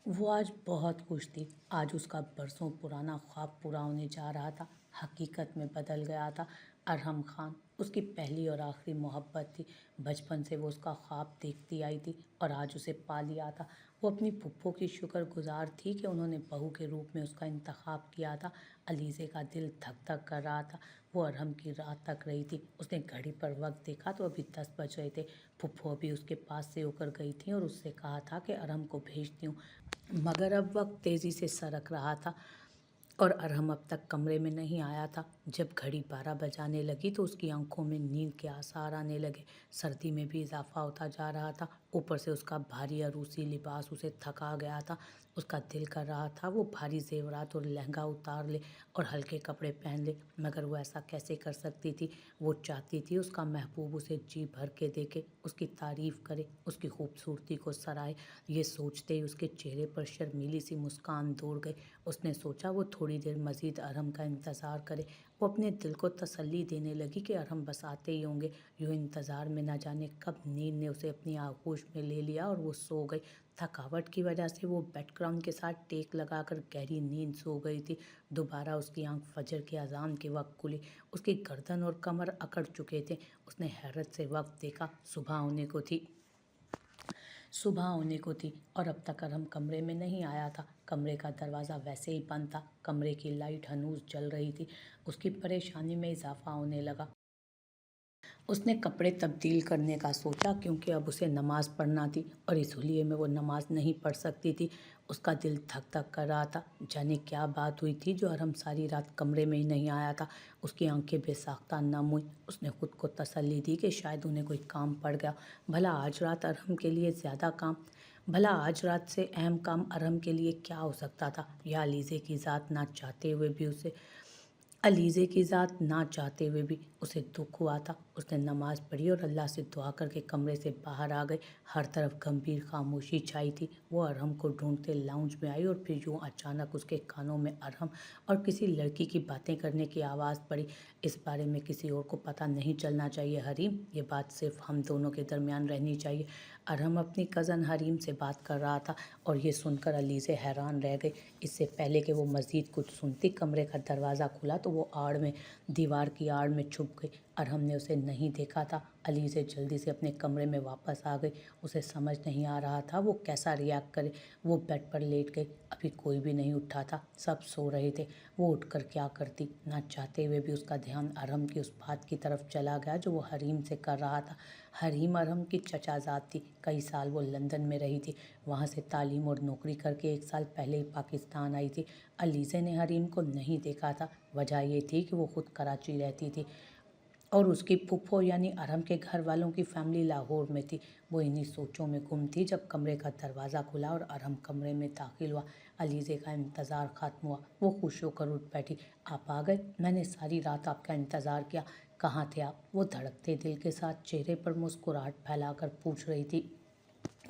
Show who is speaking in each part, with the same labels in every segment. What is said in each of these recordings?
Speaker 1: وہ آج بہت خوش تھی۔ آج اس کا برسوں پرانا خواب پورا ہونے جا رہا تھا، حقیقت میں بدل گیا تھا۔ ارحم خان اس کی پہلی اور آخری محبت تھی۔ بچپن سے وہ اس کا خواب دیکھتی آئی تھی اور آج اسے پا لیا تھا۔ وہ اپنی پھپھو کی شکر گزار تھی کہ انہوں نے بہو کے روپ میں اس کا انتخاب کیا تھا۔ علیزے کا دل دھک دھک کر رہا تھا۔ وہ ارحم کی راہ تک رہی تھی۔ اس نے گھڑی پر وقت دیکھا تو ابھی 10 بج رہے تھے۔ پھپھو ابھی اس کے پاس سے ہو کر گئی تھیں اور اس سے کہا تھا کہ ارحم کو بھیجتی ہوں، مگر اب وقت تیزی سے سرک رہا تھا اور ارحم اب تک کمرے میں نہیں آیا تھا۔ جب گھڑی 12 بجانے لگی تو اس کی آنکھوں میں نیند کے آثار آنے لگے۔ سردی میں بھی اضافہ ہوتا جا رہا تھا، اوپر سے اس کا بھاری عروسی لباس اسے تھکا گیا تھا۔ اس کا دل کر رہا تھا وہ بھاری زیورات اور لہنگا اتار لے اور ہلکے کپڑے پہن لے، مگر وہ ایسا کیسے کر سکتی تھی؟ وہ چاہتی تھی اس کا محبوب اسے جی بھر کے دیکھے، اس کی تعریف کرے، اس کی خوبصورتی کو سراہے۔ یہ سوچتے ہی اس کے چہرے پر شرمیلی سی مسکان دوڑ گئی۔ اس نے سوچا وہ تھوڑی دیر مزید ارحم کا انتظار کرے۔ وہ اپنے دل کو تسلی دینے لگی کہ ارحم بس آتے ہی ہوں گے۔ یوں انتظار میں نہ جانے کب نیند نے اسے اپنی آغوش میں لے لیا اور وہ سو گئی۔ تھکاوٹ کی وجہ سے وہ بیڈ گراؤنڈ کے ساتھ ٹیک لگا کر گہری نیند سو گئی تھی۔ دوبارہ اس کی آنکھ فجر کی اذان کے وقت کھلی۔ اس کی گردن اور کمر اکڑ چکے تھے۔ اس نے حیرت سے وقت دیکھا، صبح ہونے کو تھی۔ اور اب تک ارحم کمرے میں نہیں آیا تھا۔ کمرے کا دروازہ ویسے ہی بند تھا، کمرے کی لائٹ ہنوز جل رہی تھی۔ اس کی پریشانی میں اضافہ ہونے لگا۔ اس نے کپڑے تبدیل کرنے کا سوچا کیونکہ اب اسے نماز پڑھنا تھی اور اس حلیے میں وہ نماز نہیں پڑھ سکتی تھی۔ اس کا دل دھک دھک کر رہا تھا۔ جانے کیا بات ہوئی تھی جو ارحم ساری رات کمرے میں ہی نہیں آیا تھا۔ اس کی آنکھیں بے ساختہ نم ہوئیں۔ اس نے خود کو تسلی دی کہ شاید انہیں کوئی کام پڑ گیا۔ بھلا آج رات سے اہم کام ارحم کے لیے کیا ہو سکتا تھا؟ یا علیزے کی ذات نہ چاہتے ہوئے بھی اسے دکھ ہوا تھا۔ اس نے نماز پڑھی اور اللہ سے دعا کر کے کمرے سے باہر آ گئی۔ ہر طرف گمبھیر خاموشی چھائی تھی۔ وہ ارحم کو ڈھونڈتے لاؤنج میں آئی اور پھر یوں اچانک اس کے کانوں میں ارحم اور کسی لڑکی کی باتیں کرنے کی آواز پڑی۔ اس بارے میں کسی اور کو پتہ نہیں چلنا چاہیے حریم، یہ بات صرف ہم دونوں کے درمیان رہنی چاہیے۔ ارحم اپنی کزن حریم سے بات کر رہا تھا اور یہ سن کر علیزے حیران رہ گئی۔ اس سے پہلے کہ وہ مزید کچھ سنتی، کمرے کا دروازہ کھلا تو وہ دیوار کی آڑ میں چھپ گئی۔ ارحم نے اسے نہیں دیکھا تھا۔ علیزے جلدی سے اپنے کمرے میں واپس آ گئی۔ اسے سمجھ نہیں آ رہا تھا وہ کیسا ریاکٹ کرے۔ وہ بیڈ پر لیٹ گئی۔ ابھی کوئی بھی نہیں اٹھا تھا، سب سو رہے تھے۔ وہ اٹھ کر کیا کرتی؟ نہ چاہتے ہوئے بھی اس کا دھیان ارحم کی اس بات کی طرف چلا گیا جو وہ حریم سے کر رہا تھا۔ حریم ارحم کی چچا زاد تھی۔ کئی سال وہ لندن میں رہی تھی، وہاں سے تعلیم اور نوکری کر کے 1 سال پہلے ہی پاکستان آئی تھی۔ علیزے نے حریم کو نہیں دیکھا تھا، وجہ یہ تھی کہ وہ خود کراچی رہتی تھی اور اس کی پھپھو یعنی ارحم کے گھر والوں کی فیملی لاہور میں تھی۔ وہ انہی سوچوں میں گم تھی جب کمرے کا دروازہ کھلا اور ارحم کمرے میں داخل ہوا۔ علیزے کا انتظار ختم ہوا۔ وہ خوش ہو کر اٹھ بیٹھی۔ آپ آ گئے؟ میں نے ساری رات آپ کا انتظار کیا، کہاں تھے آپ؟ وہ دھڑکتے دل کے ساتھ چہرے پر مسکراہٹ پھیلا کر پوچھ رہی تھی،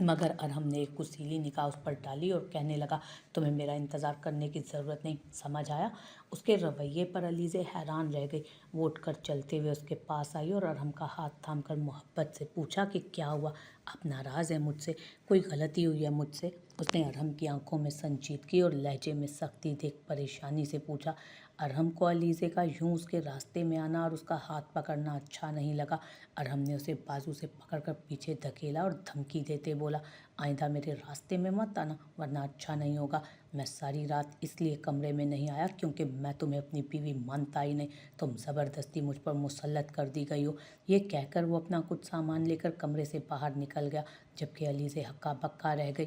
Speaker 1: مگر ارحم نے ایک کسیلی نگاہ اس پر ڈالی اور کہنے لگا، تمہیں میرا انتظار کرنے کی ضرورت نہیں، سمجھ آیا؟ اس کے رویے پر علیزے حیران رہ گئی۔ وہ اٹھ کر چلتے ہوئے اس کے پاس آئی اور ارحم کا ہاتھ تھام کر محبت سے پوچھا کہ کیا ہوا؟ آپ ناراض ہیں مجھ سے؟ کوئی غلطی ہوئی ہے مجھ سے؟ اس نے ارحم کی آنکھوں میں سنجیدگی اور لہجے میں سختی دیکھ پریشانی سے پوچھا۔ ارحم کو علیزے کا یوں اس کے راستے میں آنا اور اس کا ہاتھ پکڑنا اچھا نہیں لگا۔ ارحم نے اسے بازو سے پکڑ کر پیچھے دھکیلا اور دھمکی دیتے بولا، آئندہ میرے راستے میں مت آنا ورنہ اچھا نہیں ہوگا۔ میں ساری رات اس لیے کمرے میں نہیں آیا کیونکہ میں تمہیں اپنی بیوی مانتا ہی نہیں، تم زبردستی مجھ پر مسلط کر دی گئی ہو۔ یہ کہہ کر وہ اپنا کچھ سامان لے کر کمرے سے باہر نکل گیا، جبکہ علیزے ہکا بکا رہ گئی۔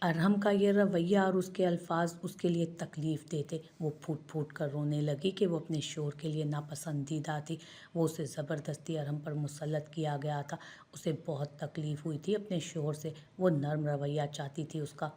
Speaker 1: ارحم کا یہ رویہ اور اس کے الفاظ اس کے لیے تکلیف دہ تھے۔ وہ پھوٹ پھوٹ کر رونے لگی کہ وہ اپنے شوہر کے لیے ناپسندیدہ تھی۔ وہ اسے زبردستی ارحم پر مسلط کیا گیا تھا۔ اسے بہت تکلیف ہوئی تھی اپنے شوہر سے، وہ نرم رویہ چاہتی تھی اس کا۔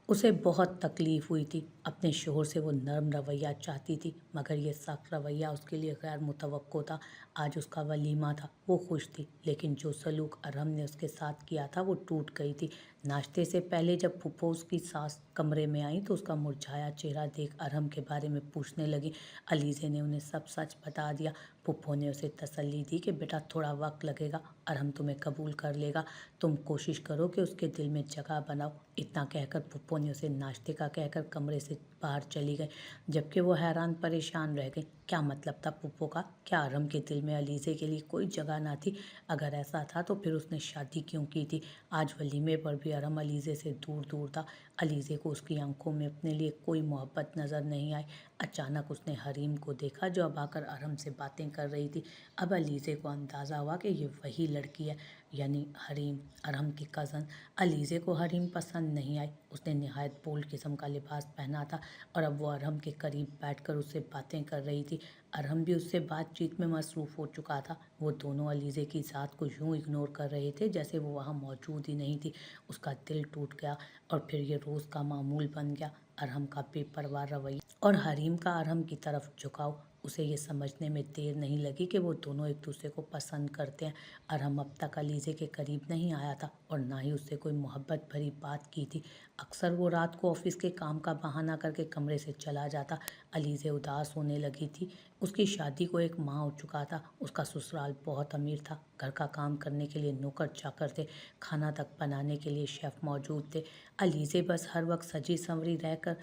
Speaker 1: اسے بہت تکلیف ہوئی تھی اپنے شوہر سے وہ نرم رویہ چاہتی تھی، مگر یہ سخت رویہ اس کے لیے غیر متوقع تھا۔ آج اس کا ولیمہ تھا، وہ خوش تھی، لیکن جو سلوک ارحم نے اس کے ساتھ کیا تھا وہ ٹوٹ گئی تھی۔ ناشتے سے پہلے جب پھپھو اس کی ساس کمرے میں آئیں تو اس کا مرجھایا چہرہ دیکھ ارحم کے بارے میں پوچھنے لگی۔ علیزے نے انہیں سب سچ بتا دیا۔ پھپھو نے اسے تسلی دی کہ بیٹا تھوڑا وقت لگے گا، ارحم تمہیں قبول کر لے گا، تم کوشش کرو کہ اس کے دل میں جگہ بناؤ۔ اتنا کہہ کر پھپھو نے اسے ناشتے کا کہہ کر کمرے سے باہر چلی گئی، جبکہ وہ حیران پریشان رہ گئی۔ کیا مطلب تھا پھپھو کا؟ کیا ارحم کے دل میں علیزے کے لیے کوئی جگہ نہ تھی؟ اگر ایسا تھا تو پھر اس نے شادی کیوں کی تھی؟ آج ولیمے پر بھی ارحم علیزے سے دور دور تھا۔ علیزے کو اس کی آنکھوں میں اپنے لیے کوئی محبت نظر نہیں آئی۔ اچانک اس نے حریم کو دیکھا جو اب آ کر ارحم سے باتیں کر رہی تھی۔ اب علیزے کو اندازہ ہوا کہ یہ وہی لڑکی ہے، یعنی حریم، ارحم کی کزن۔ علیزے کو حریم پسند نہیں آئی۔ اس نے نہایت بولڈ قسم کا لباس پہنا تھا اور اب وہ ارحم کے قریب بیٹھ کر اس سے باتیں کر رہی تھی۔ ارحم بھی اس سے بات چیت میں مصروف ہو چکا تھا۔ وہ دونوں علیزے کی ذات کو یوں اگنور کر رہے تھے جیسے وہ وہاں موجود ہی نہیں تھی۔ اس کا دل ٹوٹ گیا اور پھر یہ روز کا معمول بن گیا۔ ارحم کا بے پرواہ رویہ اور حریم کا ارحم کی طرف جھکاؤ۔ اسے یہ سمجھنے میں دیر نہیں لگی کہ وہ دونوں ایک دوسرے کو پسند کرتے ہیں۔ ارحم اب تک علیزے کے قریب نہیں آیا تھا اور نہ ہی اس سے کوئی محبت بھری بات کی تھی۔ اکثر وہ رات کو آفس کے کام کا بہانہ کر کے کمرے سے چلا جاتا۔ علیزے اداس ہونے لگی تھی۔ اس کی شادی کو 1 ماہ ہو چکا تھا۔ اس کا سسرال بہت امیر تھا۔ گھر کا کام کرنے کے لیے نوکر چاکر تھے، کھانا تک بنانے کے لیے شیف موجود تھے۔ علیزے بس ہر وقت سجی سنوری رہ کر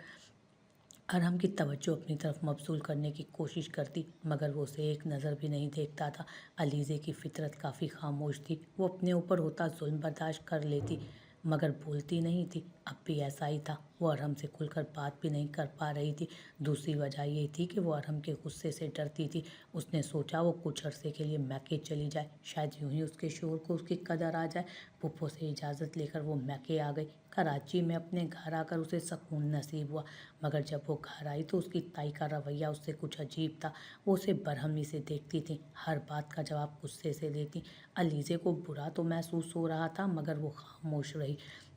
Speaker 1: ارحم کی توجہ اپنی طرف مبذول کرنے کی کوشش کرتی، مگر وہ اسے ایک نظر بھی نہیں دیکھتا تھا۔ علیزے کی فطرت کافی خاموش تھی۔ وہ اپنے اوپر ہوتا ظلم برداشت کر لیتی مگر بولتی نہیں تھی۔ اب بھی ایسا ہی تھا، وہ ارحم سے کھل کر بات بھی نہیں کر پا رہی تھی۔ دوسری وجہ یہ تھی کہ وہ ارحم کے غصے سے ڈرتی تھی۔ اس نے سوچا وہ کچھ عرصے کے لیے میکے چلی جائے، شاید یوں ہی اس کے شوہر کو اس کی قدر آ جائے۔ پھپھو سے اجازت لے کر وہ میکے آ گئی۔ کراچی میں اپنے گھر آ کر اسے سکون نصیب ہوا، مگر جب وہ گھر آئی تو اس کی تائی کا رویہ اس سے کچھ عجیب تھا۔ وہ اسے برہمی سے دیکھتی تھی، ہر بات کا جواب غصے سے دیتی۔ علیزے کو برا تو محسوس ہو رہا تھا مگر وہ خاموش رہی۔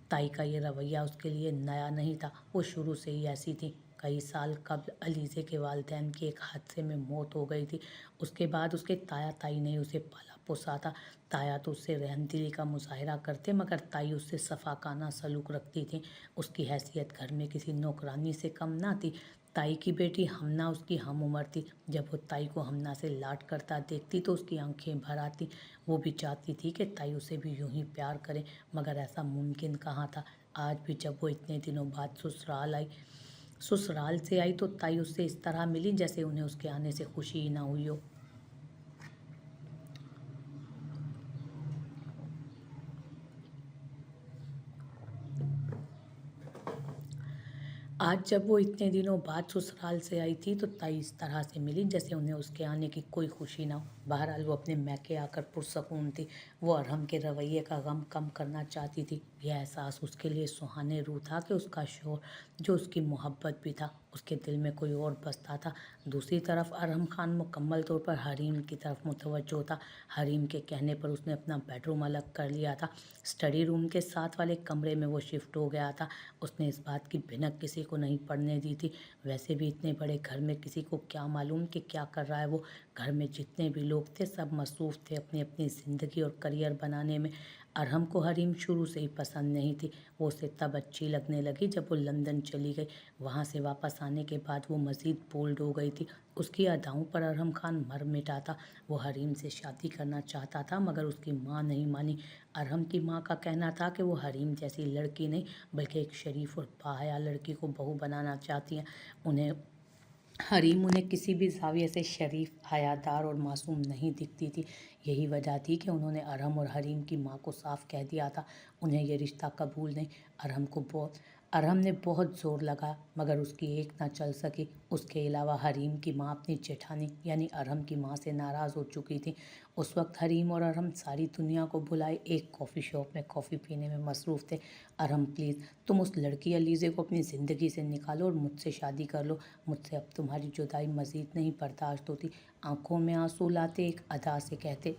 Speaker 1: تائی کا یہ رویہ اس کے لیے نیا نہیں تھا، وہ شروع سے ہی ایسی تھی۔ کئی سال قبل علیزے کے والدین کی ایک حادثے میں موت ہو گئی تھی۔ اس کے بعد اس کے تایا تائی نے اسے پالا پوسا تھا۔ تایا تو اس سے رحم دلی کا مظاہرہ کرتے مگر تائی اس سے صفاقانہ سلوک رکھتی تھیں۔ اس کی حیثیت گھر میں کسی نوکرانی سے کم نہ تھی۔ تائی کی بیٹی ہمنا اس کی ہم عمر تھی۔ جب وہ تائی کو ہمنا سے لاڈ کرتا دیکھتی تو اس کی آنکھیں بھر آتی۔ وہ بھی چاہتی تھی کہ تائی اسے بھی یوں ہی پیار کرے، مگر ایسا ممکن کہاں تھا۔ آج بھی جب وہ اتنے دنوں بعد سسرال سے آئی تو تائی اس سے اس طرح ملی جیسے انہیں اس کے آنے سے خوشی ہی نہ ہوئی ہو۔ آج جب وہ اتنے دنوں بعد سسرال سے آئی تھی تو تائی اس طرح سے ملی جیسے انہیں اس کے آنے کی کوئی خوشی نہ ہو۔ بہرحال وہ اپنے میکے آ کر پرسکون تھی۔ وہ ارحم کے رویے کا غم کم کرنا چاہتی تھی۔ یہ احساس اس کے لیے سہانے روح تھا کہ اس کا شوہر جو اس کی محبت بھی تھا، اس کے دل میں کوئی اور بستا تھا۔ دوسری طرف ارحم خان مکمل طور پر حریم کی طرف متوجہ تھا۔ حریم کے کہنے پر اس نے اپنا بیڈ روم الگ کر لیا تھا۔ اسٹڈی روم کے ساتھ والے کمرے میں وہ شفٹ ہو گیا تھا۔ اس نے اس بات کی بھنک کسی کو نہیں پڑنے دی تھی۔ ویسے بھی اتنے بڑے گھر میں کسی کو کیا معلوم کہ کیا کر رہا ہے وہ۔ گھر میں جتنے بھی لوگ تھے سب مصروف تھے اپنی اپنی زندگی اور کریئر بنانے میں۔ ارحم کو حریم شروع سے ہی پسند نہیں تھی۔ وہ اسے تب اچھی لگنے لگی جب وہ لندن چلی گئی۔ وہاں سے واپس آنے کے بعد وہ مزید بولڈ ہو گئی تھی۔ اس کی اداؤں پر ارحم خان مر مٹا تھا۔ وہ حریم سے شادی کرنا چاہتا تھا مگر اس کی ماں نہیں مانی۔ ارحم کی ماں کا کہنا تھا کہ وہ حریم جیسی لڑکی نہیں بلکہ ایک شریف اور باحیا لڑکی کو بہو بنانا چاہتی ہیں۔ حریم انہیں کسی بھی زاویے سے شریف، حیادار اور معصوم نہیں دکھتی تھی۔ یہی وجہ تھی کہ انہوں نے ارحم اور حریم کی ماں کو صاف کہہ دیا تھا انہیں یہ رشتہ قبول نہیں۔ ارحم نے بہت زور لگایا مگر اس کی ایک نہ چل سکی۔ اس کے علاوہ حریم کی ماں اپنی جیٹھانی یعنی ارحم کی ماں سے ناراض ہو چکی تھی۔ اس وقت حریم اور ارحم ساری دنیا کو بلائے ایک کافی شاپ میں کافی پینے میں مصروف تھے۔ ارحم پلیز تم اس لڑکی علیزے کو اپنی زندگی سے نکالو اور مجھ سے شادی کر لو۔ مجھ سے اب تمہاری جدائی مزید نہیں برداشت ہوتی۔ آنکھوں میں آنسو لاتے ایک ادا سے کہتے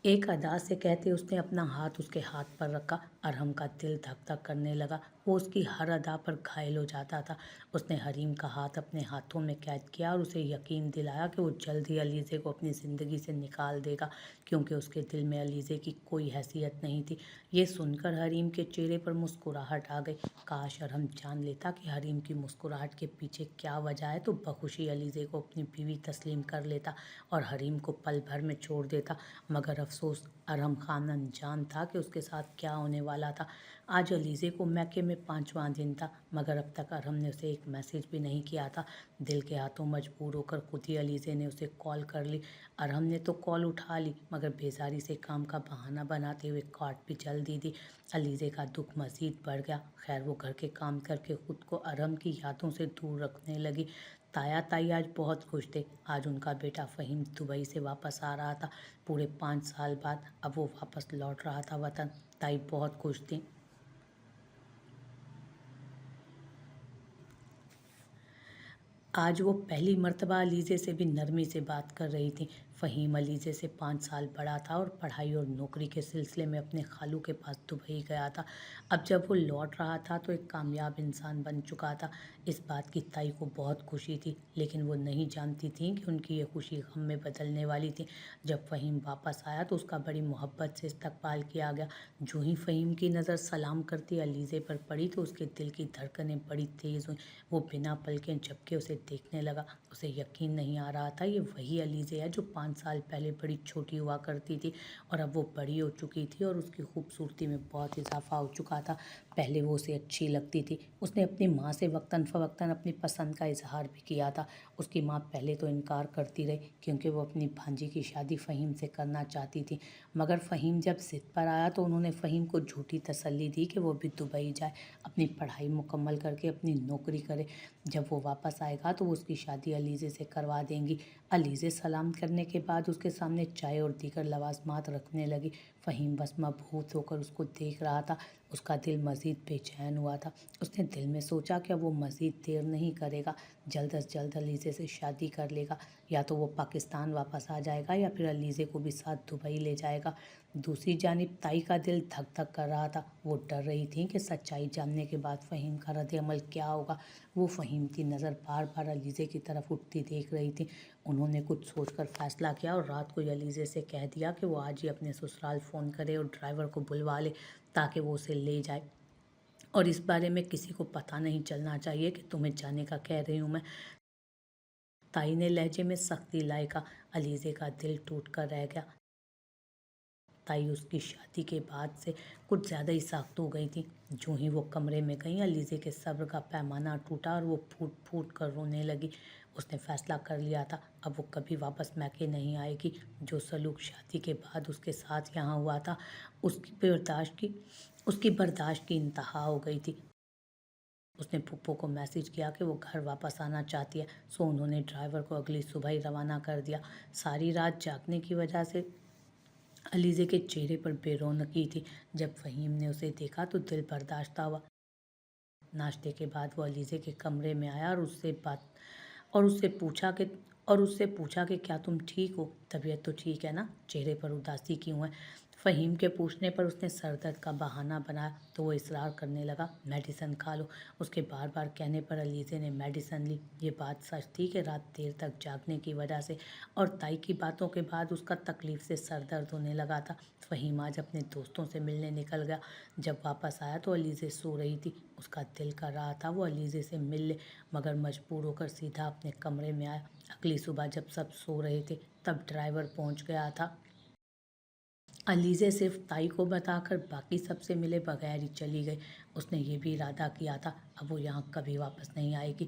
Speaker 1: एक अदा से कहते उसने अपना हाथ उसके हाथ पर रखा। अरहम का दिल धक धक करने लगा। वो उसकी हर अदा पर घायल हो जाता था। उसने हरीम का हाथ अपने हाथों में कैद किया और उसे यकीन दिलाया कि वो जल्द ही अलीज़े को अपनी ज़िंदगी से निकाल देगा, क्योंकि उसके दिल में अलीज़े की कोई हैसियत नहीं थी। ये सुनकर हरीम के चेहरे पर मुस्कुराहट आ गई। काश अरहम जान लेता कि हरीम की मुस्कुराहट के पीछे क्या वजह है तो बखुशी अलीज़े को अपनी बीवी तस्लीम कर लेता और हरीम को पल भर में छोड़ देता। मगर अफसोस, अरहम खान अनजान था कि उसके साथ क्या होने वाला था। आज अलीज़े को मैके में 5वां दिन था, मगर अब तक अरहम ने उसे एक मैसेज भी नहीं किया था। दिल के हाथों मजबूर होकर खुद ही अलीज़े ने उसे कॉल कर ली। अरहम ने तो कॉल उठा ली, मगर बेजारी से काम का बहाना बनाते हुए काट भी चल दी थी। अलीज़े का दुख मज़ीद बढ़ गया। खैर, वो घर के काम करके खुद को अरहम की यादों से दूर रखने लगी। ताया ताई आज बहुत खुश थे। आज उनका बेटा फ़हीम दुबई से वापस आ रहा था। पूरे 5 साल बाद अब वो वापस लौट रहा था वतन। ताई बहुत खुश थी। आज वो पहली मर्तबा अलीज़े से भी नरमी से बात कर रही थी। फ़हीम अलीज़े से 5 साल बड़ा था और पढ़ाई और नौकरी के सिलसिले में अपने खालू के पास दुबई गया था। अब जब वो लौट रहा था तो एक कामयाब इंसान बन चुका था। इस बात की ताई को बहुत खुशी थी, लेकिन वो नहीं जानती थी कि उनकी ये खुशी गम में बदलने वाली थी। जब फ़हीम वापस आया तो उसका बड़ी मोहब्बत से इस्तकबाल किया गया। जो ही फ़हीम की नज़र सलाम करती अलीज़े पर पड़ी तो उसके दिल की धड़कनें बड़ी तेज़ हुई। वो बिना पलके झपके उसे देखने लगा। उसे यकीन नहीं आ रहा था ये वही अलीज़े है जो 5 साल पहले बड़ी छोटी हुआ करती थी और अब वो बड़ी हो चुकी थी और उसकी खूबसूरती में बहुत इजाफा हो चुका था। पहले वो उसे अच्छी लगती थी। उसने अपनी माँ से वक्तन फ़वक्तन अपनी पसंद का इजहार भी किया था। उसकी माँ पहले तो इनकार करती रही, क्योंकि वो अपनी भांजी की शादी फ़हीम से करना चाहती थी। मगर फ़हीम जब ज़िद पर आया तो उन्होंने फ़हीम को झूठी तसल्ली दी कि वो भी दुबई जाए, अपनी पढ़ाई मुकम्मल करके अपनी नौकरी करे। जब वो वापस आएगा तो वो उसकी शादी अलीज़े से करवा देंगी। अलीज़े सलाम करने के बाद उसके सामने चाय और दीगर लवाज़मात रखने लगी। फ़हीम बस मबहूत होकर उसको देख रहा था। उसका दिल मज़ीद बेचैन हुआ था। उसने दिल में सोचा कि अब वो मज़ीद देर नहीं करेगा, जल्द अज जल्द अलीज़े से शादी कर लेगा। या तो वो पाकिस्तान वापस आ जाएगा या फिर अलीज़े को भी साथ दुबई ले जाएगा। दूसरी जानिब ताई का दिल धक धक कर रहा था। वो डर रही थी कि सच्चाई जानने के बाद फ़हीम का रद्द-ए-अमल क्या होगा। वो फ़हीम की नज़र बार बार अलीज़े की तरफ उठती देख रही थी। उन्होंने कुछ सोचकर फ़ैसला किया और रात को अलीज़े से कह दिया कि वो आज ही अपने ससुराल फ़ोन करे और ड्राइवर को बुलवा ले, ताकि वो उसे ले जाए। और इस बारे में किसी को पता नहीं चलना चाहिए कि तुम्हें जाने का कह रही हूँ मैं। ताई ने लहजे में सख्ती लाई कहा। अलीज़े का दिल टूट कर रह गया। ताई उसकी शादी के बाद से कुछ ज़्यादा ही सख्त हो गई थी। जो ही वो कमरे में गई अलीज़े के सब्र का पैमाना टूटा और वो फूट फूट कर रोने लगी। उसने फ़ैसला कर लिया था अब वो कभी वापस मैके नहीं आएगी। जो सलूक शादी के बाद उसके साथ यहाँ हुआ था उसकी बर्दाश्त की इंतहा हो गई थी। उसने फूफो को मैसेज किया कि वो घर वापस आना चाहती है, सो उन्होंने ड्राइवर को अगली सुबह ही रवाना कर दिया। सारी रात जागने की वजह से अलीज़े के चेहरे पर बेरौनकी थी। जब फ़हीम ने उसे देखा तो दिल बर्दाश्त हुआ। नाश्ते के बाद वो अलीज़े के कमरे में आया और उससे पूछा कि क्या तुम ठीक हो? तबीयत तो ठीक है ना? चेहरे पर उदासी क्यों है? फ़हीम के पूछने पर उसने सर दर्द का बहाना बनाया तो वो इसरार करने लगा, मेडिसिन खा लो। उसके बार बार कहने पर अलीज़े ने मेडिसिन ली। ये बात सच थी कि रात देर तक जागने की वजह से और ताई की बातों के बाद उसका तकलीफ़ से सर दर्द होने लगा था। फ़हीम आज अपने दोस्तों से मिलने निकल गया। जब वापस आया तो अलीज़े सो रही थी। उसका दिल कर रहा था वो अलीज़े से मिल ले, मगर मजबूर होकर सीधा अपने कमरे में आया। अगली सुबह जब सब सो रहे थे तब ड्राइवर पहुंच गया था। अलीज़े सिर्फ ताई को बताकर बाकी सबसे मिले बगैर ही चली गई। उसने ये भी इरादा किया था अब वो यहाँ कभी वापस नहीं आएगी।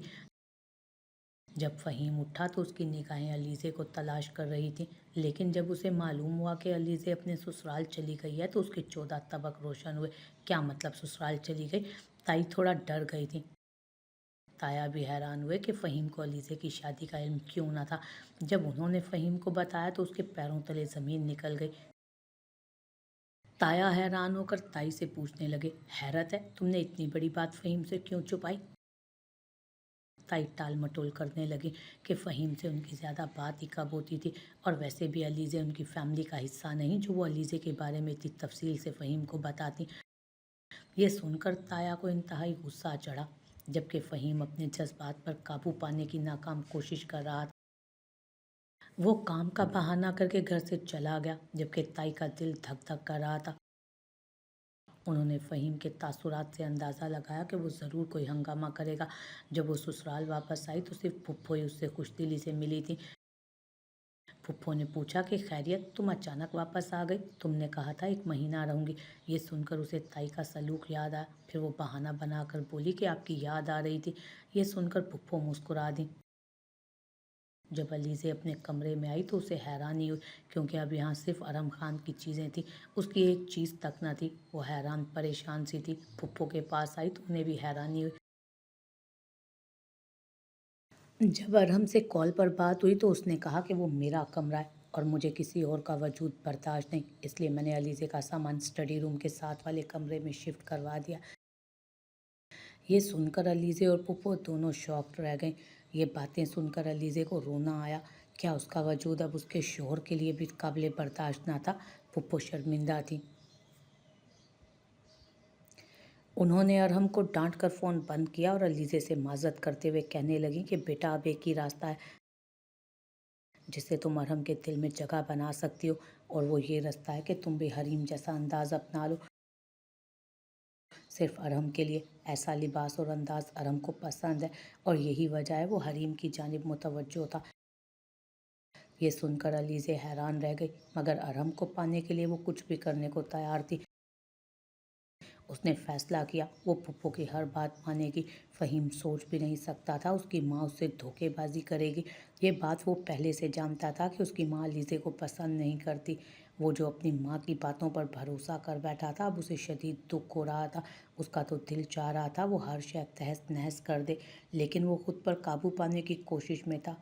Speaker 1: जब फ़हीम उठा तो उसकी निगाहें अलीज़े को तलाश कर रही थीं, लेकिन जब उसे मालूम हुआ कि अलीज़े अपने ससुराल चली गई है तो उसके 14 तबक रोशन हुए। क्या मतलब ससुराल चली गई? ताई थोड़ा डर गई थी। ताया भी हैरान हुए कि फ़हीम को अलीज़े की शादी का इल्म क्यों न था। जब उन्होंने फ़हीम को बताया तो उसके पैरों तले ज़मीन निकल गई। ताया हैरान होकर ताई से पूछने लगे, हैरत है तुमने इतनी बड़ी बात फ़हीम से क्यों छुपाई? ताई टाल मटोल करने लगी कि फ़हीम से उनकी ज़्यादा बात ही कब होती थी, और वैसे भी अलीज़े उनकी फैमिली का हिस्सा नहीं जो वो अलीज़े के बारे में इतनी तफसील से फ़हीम को बताती। ये सुनकर ताया को इंतहाई गुस्सा चढ़ा, जबकि फ़हीम अपने जज्बात पर काबू पाने की नाकाम कोशिश कर रहा था। वो काम का बहाना करके घर से चला गया, जबकि ताई का दिल धक धक कर रहा था। उन्होंने फ़हीम के तासुरात से अंदाज़ा लगाया कि वो ज़रूर कोई हंगामा करेगा। जब वो ससुराल वापस आई तो सिर्फ फुप्पो ही उससे खुशदिली से मिली थी। फुप्पो ने पूछा कि खैरियत, तुम अचानक वापस आ गई? तुमने कहा था 1 महीना रहूंगी। ये सुनकर उसे ताई का सलूक याद आया। फिर वो बहाना बनाकर बोली कि आपकी याद आ रही थी। ये सुनकर फुप्पो मुस्कुरा दी। जब अलीज़े अपने कमरे में आई तो उसे हैरानी हुई, क्योंकि अब यहाँ सिर्फ अरम खान की चीज़ें थी, उसकी एक चीज़ तक न थी। वो हैरान परेशान सी थी। फुप्पो के पास आई तो उन्हें भी हैरानी हुई। जब अरहम से कॉल पर बात हुई तो उसने कहा कि वो मेरा कमरा है और मुझे किसी और का वजूद बर्दाश्त नहीं, इसलिए मैंने अलीज़े का सामान स्टडी रूम के साथ वाले कमरे में शिफ्ट करवा दिया। ये सुनकर अलीज़े और पुप्पो दोनों शॉक्ड रह गए। ये बातें सुनकर अलीज़े को रोना आया। क्या उसका वजूद अब उसके शोहर के लिए भी काबिल बर्दाश्त ना था? पुप्पो शर्मिंदा थी। उन्होंने अरहम को डांट कर फ़ोन बंद किया और अलीज़े से माज़रत करते हुए कहने लगी कि बेटा, अब एक ही रास्ता है जिससे तुम अरहम के दिल में जगह बना सकती हो, और वो ये रास्ता है कि तुम भी हरीम जैसा अंदाज़ अपना लो, सिर्फ अरहम के लिए। ऐसा लिबास और अंदाज़ अरहम को पसंद है और यही वजह है वो हरीम की जानिब मुतवज्जो था। ये सुनकर अलीज़े हैरान रह गई, मगर अरहम को पाने के लिए वो कुछ भी करने को तैयार थी। उसने फैसला किया वो पुप्पो की हर बात मानेगी। फ़हीम सोच भी नहीं सकता था उसकी माँ उससे धोखेबाजी करेगी। ये बात वो पहले से जानता था कि उसकी माँ अलीज़े को पसंद नहीं करती। वो जो अपनी माँ की बातों पर भरोसा कर बैठा था, अब उसे शदीद दुख हो रहा था। उसका तो दिल चाह रहा था वो हर शय तहस नहस कर दे, लेकिन वो खुद पर काबू पाने की कोशिश में था।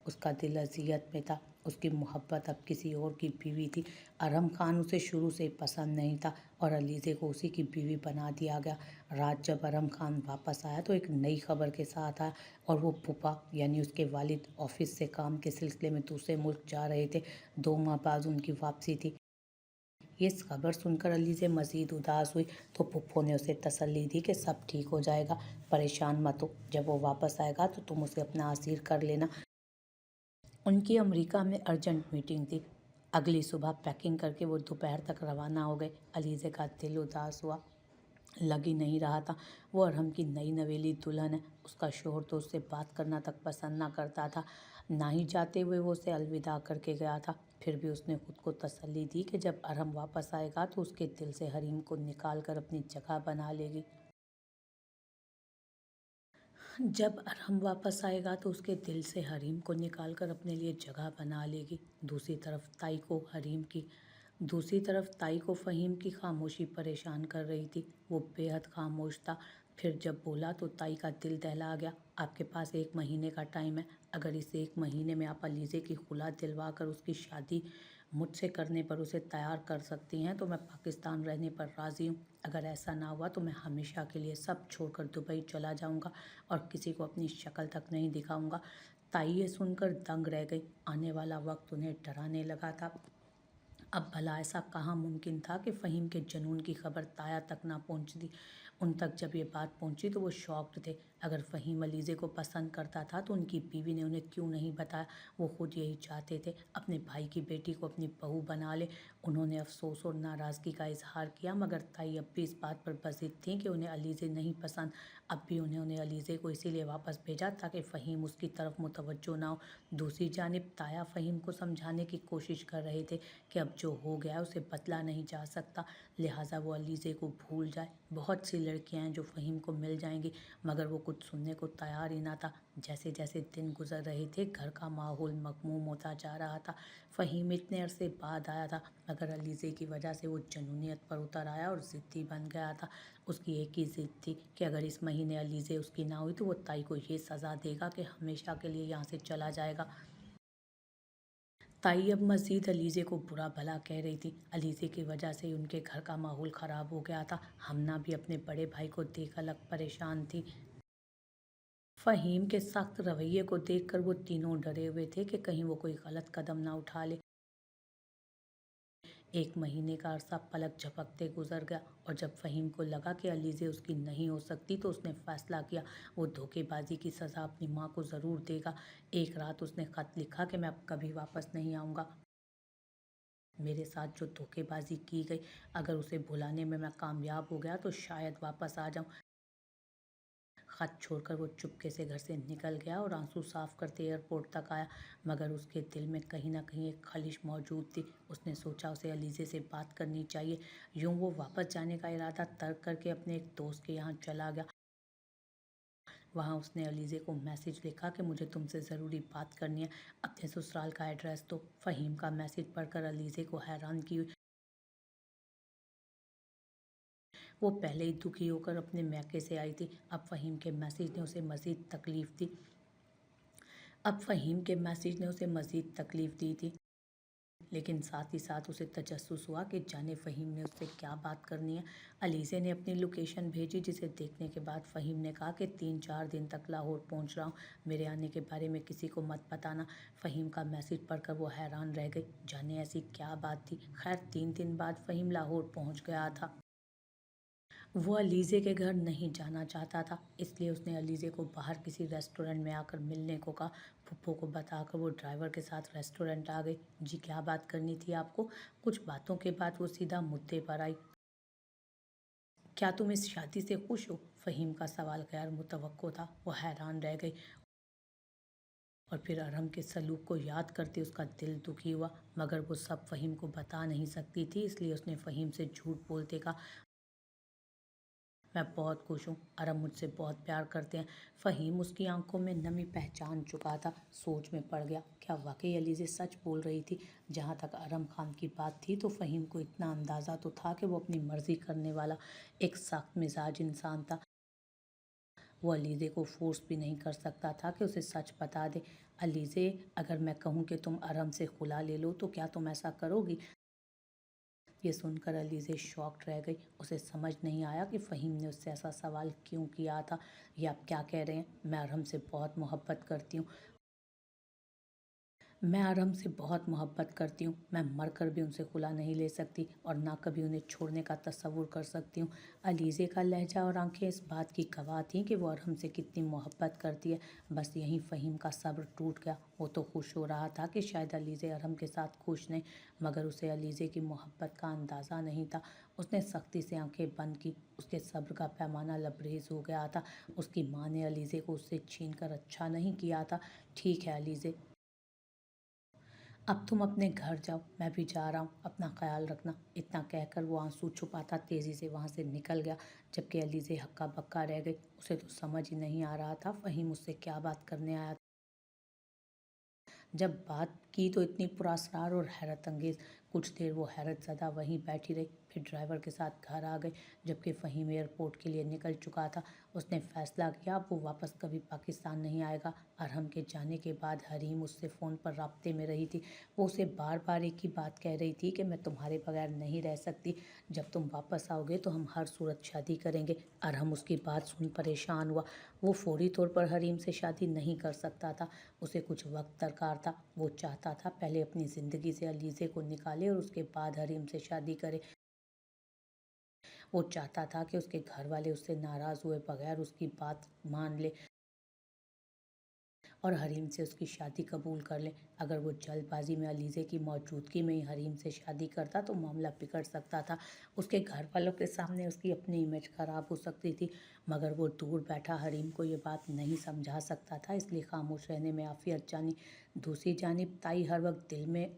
Speaker 1: उसका दिल अज़ियत में था। उसकी मोहब्बत अब किसी और की बीवी थी। अरहम खान उसे शुरू से पसंद नहीं था और अलीज़े को उसी की बीवी बना दिया गया। रात जब अरहम खान वापस आया तो एक नई खबर के साथ आया, और वो फूफा यानी उसके वालिद ऑफिस से काम के सिलसिले में दूसरे मुल्क जा रहे थे। 2 माह बाद उनकी वापसी थी। ये खबर सुनकर अलीज़े मज़ीद उदास हुई तो फुप्पो ने उसे तसल्ली दी कि सब ठीक हो जाएगा, परेशान मत हो। जब वो वापस आएगा तो तुम उसे अपना असीर कर लेना। उनकी अमेरिका में अर्जेंट मीटिंग थी। अगली सुबह पैकिंग करके वो दोपहर तक रवाना हो गए। अलीज़े का दिल उदास हुआ, लग ही नहीं रहा था। वो अरहम की नई नवेली दुल्हन है। उसका शोहर तो उससे बात करना तक पसंद ना करता था। ना ही जाते हुए वो उसे अलविदा करके गया था। फिर भी उसने खुद को तसल्ली दी कि जब अरहम वापस आएगा तो उसके दिल से हरीम को निकाल कर अपनी जगह बना लेगी। जब अरहम वापस आएगा तो उसके दिल से हरीम को निकाल कर अपने लिए जगह बना लेगी। दूसरी तरफ ताई को फ़हीम की खामोशी परेशान कर रही थी। वो बेहद खामोश था। फिर जब बोला तो ताई का दिल दहला गया। आपके पास 1 महीने का टाइम है। अगर इस 1 महीने में आप अलीज़े की खुला दिलवा कर उसकी शादी मुझसे करने पर उसे तैयार कर सकती हैं तो मैं पाकिस्तान रहने पर राज़ी हूँ। अगर ऐसा ना हुआ तो मैं हमेशा के लिए सब छोड़कर दुबई चला जाऊँगा और किसी को अपनी शक्ल तक नहीं दिखाऊँगा। ताई ये सुनकर दंग रह गई। आने वाला वक्त उन्हें डराने लगा था। अब भला ऐसा कहाँ मुमकिन था कि फ़हीम के जुनून की खबर ताया तक ना पहुँचती। उन तक जब ये बात पहुँची तो वो शॉक्ड थे। अगर फ़हीम अलीज़े को पसंद करता था तो उनकी बीवी ने उन्हें क्यों नहीं बताया? वो खुद यही चाहते थे, अपने भाई की बेटी को अपनी बहू बना ले। उन्होंने अफसोस और नाराज़गी का इजहार किया, मगर ताई अब भी इस बात पर बज़िद थी कि उन्हें अलीज़े नहीं पसंद। अब भी उन्होंने अलीज़े को इसीलिए वापस भेजा ताकि फ़हीम उसकी तरफ मुतवज्जो ना हो। दूसरी जानिब ताया फ़हीम को समझाने की कोशिश कर रहे थे कि अब जो हो गया उसे बदला नहीं जा सकता, लिहाजा वो अलीज़े को भूल जाए। बहुत सी लड़कियां हैं जो फ़हीम को मिल जाएंगी, मगर वो कुछ सुनने को तैयार ही ना था। जैसे जैसे दिन गुजर रहे थे घर का माहौल मखमूम होता जा रहा था। फ़हीम इतने अरसे बाद आया था, मगर अलीज़े की वजह से वो जनूनियत पर उतर आया और ज़िद्दी बन गया था। उसकी एक ही ज़िद थी कि अगर इस महीने अलीज़े उसकी ना हुई तो वो ताई को ये सज़ा देगा कि हमेशा के लिए यहाँ से चला जाएगा। ताई अब मज़ीद अलीज़े को बुरा भला कह रही थी। अलीज़े की वजह से ही उनके घर का माहौल ख़राब हो गया था। हमना भी अपने बड़े भाई को देख अलग परेशान थी। फहीम के सख्त रवैये को देखकर वो तीनों डरे हुए थे कि कहीं वो कोई गलत कदम ना उठा ले। 1 महीने का अरसा पलक झपकते गुजर गया और जब फहीम को लगा कि अलीज़े उसकी नहीं हो सकती तो उसने फैसला किया वो धोखेबाजी की सज़ा अपनी माँ को ज़रूर देगा। एक रात उसने ख़त लिखा कि मैं अब कभी वापस नहीं आऊँगा। मेरे साथ जो धोखेबाजी की गई, अगर उसे भुलाने में मैं कामयाब हो गया तो शायद वापस आ जाऊँ। खत छोड़कर वो चुपके से घर से निकल गया और आंसू साफ करते एयरपोर्ट तक आया, मगर उसके दिल में कहीं ना कहीं एक खलिश मौजूद थी। उसने सोचा उसे अलीज़े से बात करनी चाहिए। यूं वो वापस जाने का इरादा तर्क करके अपने एक दोस्त के यहाँ चला गया। वहाँ उसने अलीज़े को मैसेज लिखा कि मुझे तुमसे ज़रूरी बात करनी है, अपने ससुराल का एड्रेस दो। फ़हीम का मैसेज पढ़कर अलीज़े को हैरान की हुई। वो पहले ही दुखी होकर अपने मैके से आई थी। अब फ़हीम के मैसेज ने उसे मज़ीद तकलीफ़ दी थी, लेकिन साथ ही साथ उसे तजस्सुस हुआ कि जाने फ़हीम ने उससे क्या बात करनी है। अलीज़े ने अपनी लोकेशन भेजी, जिसे देखने के बाद फ़हीम ने कहा कि 3-4 दिन तक लाहौर पहुंच रहा हूं, मेरे आने के बारे में किसी को मत बताना। फ़हीम का मैसेज पढ़कर वो हैरान रह गई, जाने ऐसी क्या बात थी। खैर 3 दिन बाद फ़हीम लाहौर पहुँच गया था। वो अलीज़े के घर नहीं जाना चाहता था, इसलिए उसने अलीज़े को बाहर किसी रेस्टोरेंट में आकर मिलने को कहा। फुप्पो को बताकर वो ड्राइवर के साथ रेस्टोरेंट आ गई। जी क्या बात करनी थी आपको? कुछ बातों के बाद वो सीधा मुद्दे पर आई। क्या तुम इस शादी से खुश हो? फ़हीम का सवाल गैर मुतवक्को था। वो हैरान रह गई और फिर अरहम के सलूक को याद करते उसका दिल दुखी हुआ, मगर वो सब फ़हीम को बता नहीं सकती थी, इसलिए उसने फ़हीम से झूठ बोलते कहा, मैं बहुत खुश हूँ, अरब मुझसे बहुत प्यार करते हैं। फ़हीम उसकी आंखों में नमी पहचान चुका था, सोच में पड़ गया, क्या वाकई अलीज़े सच बोल रही थी? जहाँ तक अरम खान की बात थी तो फ़हीम को इतना अंदाज़ा तो था कि वो अपनी मर्ज़ी करने वाला एक सख्त मिजाज इंसान था। वो अलीज़े को फोर्स भी नहीं कर सकता था कि उसे सच बता दे। अलीज़े, अगर मैं कहूँ कि तुम अरम से खुला ले लो तो क्या तुम ऐसा करोगी? ये सुनकर अलीज़े शॉक्ड रह गई। उसे समझ नहीं आया कि फ़हीम ने उससे ऐसा सवाल क्यों किया था। ये आप क्या कह रहे हैं? मैं अरहम से बहुत मोहब्बत करती हूँ। मैं मर कर भी उनसे खुला नहीं ले सकती और ना कभी उन्हें छोड़ने का तसव्वुर कर सकती हूँ। अलीज़े का लहजा और आंखें इस बात की गवाह थीं कि वो अरहम से कितनी मोहब्बत करती है। बस यहीं फ़हीम का सब्र टूट गया। वो तो खुश हो रहा था कि शायद अलीज़े अरहम के साथ खुश नहीं, मगर उसे अलीज़े की मोहब्बत का अंदाज़ा नहीं था। उसने सख्ती से आंखें बंद की। उसके सब्र का पैमाना लबरेज हो गया था। उसकी माँ ने अलीज़े को उससे छीन कर अच्छा नहीं किया था। ठीक है अलीज़े, अब तुम अपने घर जाओ, मैं भी जा रहा हूँ, अपना ख्याल रखना। इतना कहकर वो आंसू छुपाता तेज़ी से वहाँ से निकल गया, जबकि अलीज़े हक्का बक्का रह गई। उसे तो समझ ही नहीं आ रहा था फ़हीम उससे क्या बात करने आया था। जब बात की तो इतनी पुरअसरार और हैरत अंगेज़। कुछ देर वो हैरत ज़दा वहीं बैठी रही, फिर ड्राइवर के साथ घर आ गई। जबकि फ़हीम एयरपोर्ट के लिए निकल चुका था, उसने फ़ैसला किया अब वो वापस कभी पाकिस्तान नहीं आएगा। अरहम के जाने के बाद हरीम उससे फ़ोन पर राब्ते में रही थी। वो उसे बार बार एक ही बात कह रही थी कि मैं तुम्हारे बगैर नहीं रह सकती, जब तुम वापस आओगे तो हम हर सूरत शादी करेंगे। अरहम उसकी बात सुन परेशान हुआ। वो फौरी तौर पर हरीम से शादी नहीं कर सकता था, उसे कुछ वक्त दरकार था। वो चाहता था पहले अपनी ज़िंदगी से अलीज़े को निकाले और उसके बाद हरीम से शादी करे। वो चाहता था कि उसके घर वाले उससे नाराज़ हुए बगैर उसकी बात मान ले और हरीम से उसकी शादी कबूल कर ले। अगर वो जल्दबाजी में अलीज़े की मौजूदगी में ही हरीम से शादी करता तो मामला बिगड़ सकता था। उसके घर वालों के सामने उसकी अपनी इमेज ख़राब हो सकती थी, मगर वो दूर बैठा हरीम को ये बात नहीं समझा सकता था, इसलिए खामोश रहने में आफियत जानी। दूसरी जानिब ताई हर वक्त दिल में